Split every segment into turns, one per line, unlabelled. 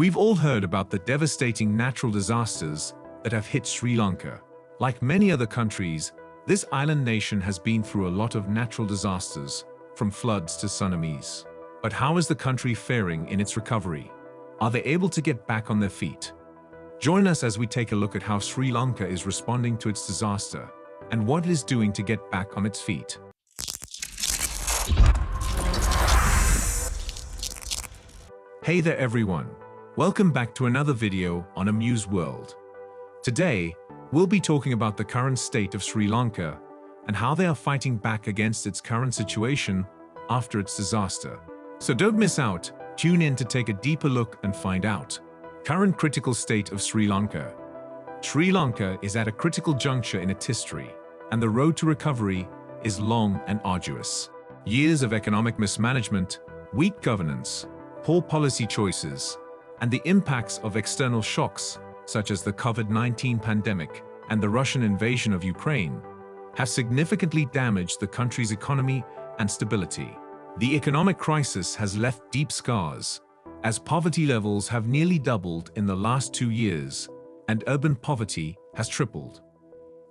We've all heard about the devastating natural disasters that have hit Sri Lanka. Like many other countries, this island nation has been through a lot of natural disasters, from floods to tsunamis. But how is the country faring in its recovery? Are they able to get back on their feet? Join us as we take a look at how Sri Lanka is responding to its disaster and what it is doing to get back on its feet. Hey there everyone, welcome back to another video on Amuse World. Today, we'll be talking about the current state of Sri Lanka and how they are fighting back against its current situation after its disaster. So don't miss out, tune in to take a deeper look and find out. Current critical state of Sri Lanka. Sri Lanka is at a critical juncture in its history, and the road to recovery is long and arduous. Years of economic mismanagement, weak governance, poor policy choices, and the impacts of external shocks, such as the COVID-19 pandemic and the Russian invasion of Ukraine, have significantly damaged the country's economy and stability. The economic crisis has left deep scars, as poverty levels have nearly doubled in the last 2 years, and urban poverty has tripled.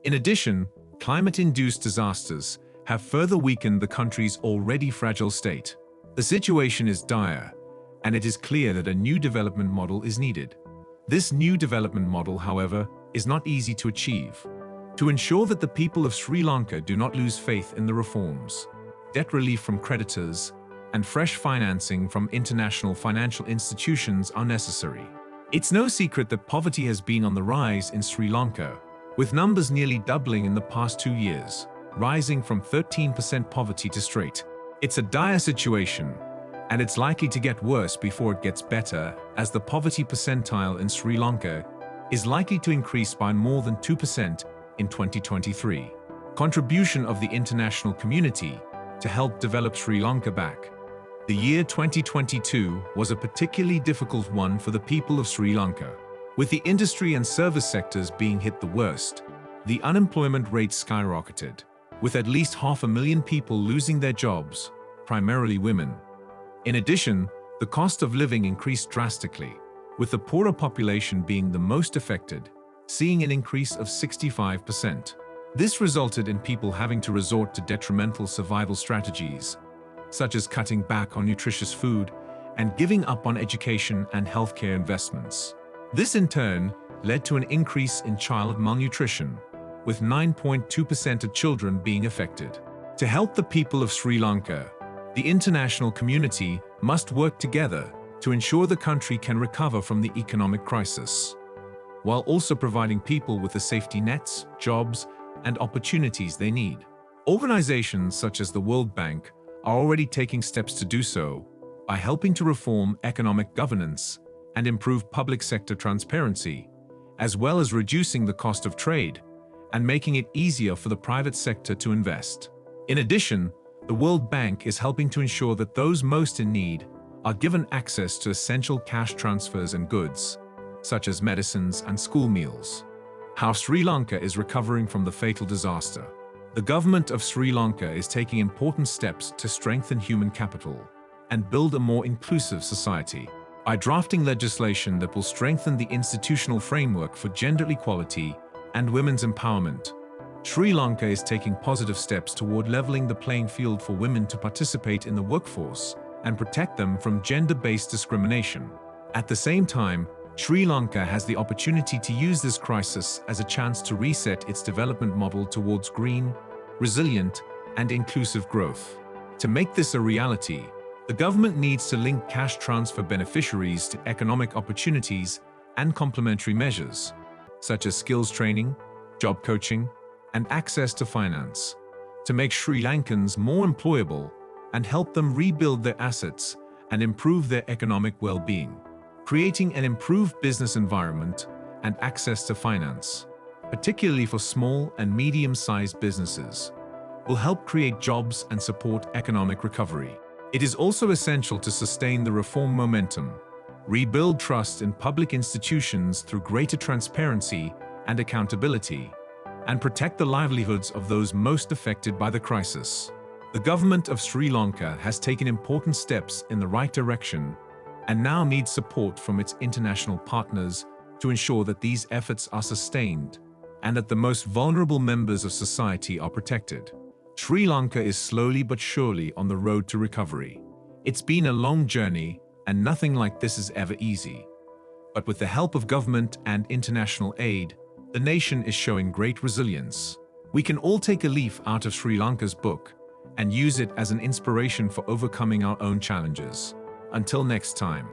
In addition, climate-induced disasters have further weakened the country's already fragile state. The situation is dire, and it is clear that a new development model is needed. This new development model, however, is not easy to achieve. To ensure that the people of Sri Lanka do not lose faith in the reforms, debt relief from creditors, and fresh financing from international financial institutions are necessary. It's no secret that poverty has been on the rise in Sri Lanka, with numbers nearly doubling in the past 2 years, rising from 13% poverty to straight. It's a dire situation, and it's likely to get worse before it gets better, as the poverty percentile in Sri Lanka is likely to increase by more than 2% in 2023. Contribution of the international community to help develop Sri Lanka back. The year 2022 was a particularly difficult one for the people of Sri Lanka. With the industry and service sectors being hit the worst, the unemployment rate skyrocketed, with at least 500,000 people losing their jobs, primarily women. In addition, the cost of living increased drastically, with the poorer population being the most affected, seeing an increase of 65%. This resulted in people having to resort to detrimental survival strategies, such as cutting back on nutritious food and giving up on education and healthcare investments. This in turn led to an increase in child malnutrition, with 9.2% of children being affected. To help the people of Sri Lanka, the international community must work together to ensure the country can recover from the economic crisis, while also providing people with the safety nets, jobs, and opportunities they need. Organizations such as the World Bank are already taking steps to do so by helping to reform economic governance and improve public sector transparency, as well as reducing the cost of trade and making it easier for the private sector to invest. In addition, the World Bank is helping to ensure that those most in need are given access to essential cash transfers and goods, such as medicines and school meals. How Sri Lanka is recovering from the fatal disaster. The government of Sri Lanka is taking important steps to strengthen human capital and build a more inclusive society. By drafting legislation that will strengthen the institutional framework for gender equality and women's empowerment, Sri Lanka is taking positive steps toward leveling the playing field for women to participate in the workforce and protect them from gender-based discrimination. At the same time, Sri Lanka has the opportunity to use this crisis as a chance to reset its development model towards green, resilient, and inclusive growth. To make this a reality, the government needs to link cash transfer beneficiaries to economic opportunities and complementary measures, such as skills training, job coaching, and access to finance, to make Sri Lankans more employable and help them rebuild their assets and improve their economic well-being. Creating an improved business environment and access to finance, particularly for small and medium-sized businesses, will help create jobs and support economic recovery. It is also essential to sustain the reform momentum, rebuild trust in public institutions through greater transparency and accountability, and protect the livelihoods of those most affected by the crisis. The government of Sri Lanka has taken important steps in the right direction and now needs support from its international partners to ensure that these efforts are sustained and that the most vulnerable members of society are protected. Sri Lanka is slowly but surely on the road to recovery. It's been a long journey, and nothing like this is ever easy. But with the help of government and international aid, the nation is showing great resilience. We can all take a leaf out of Sri Lanka's book and use it as an inspiration for overcoming our own challenges. Until next time.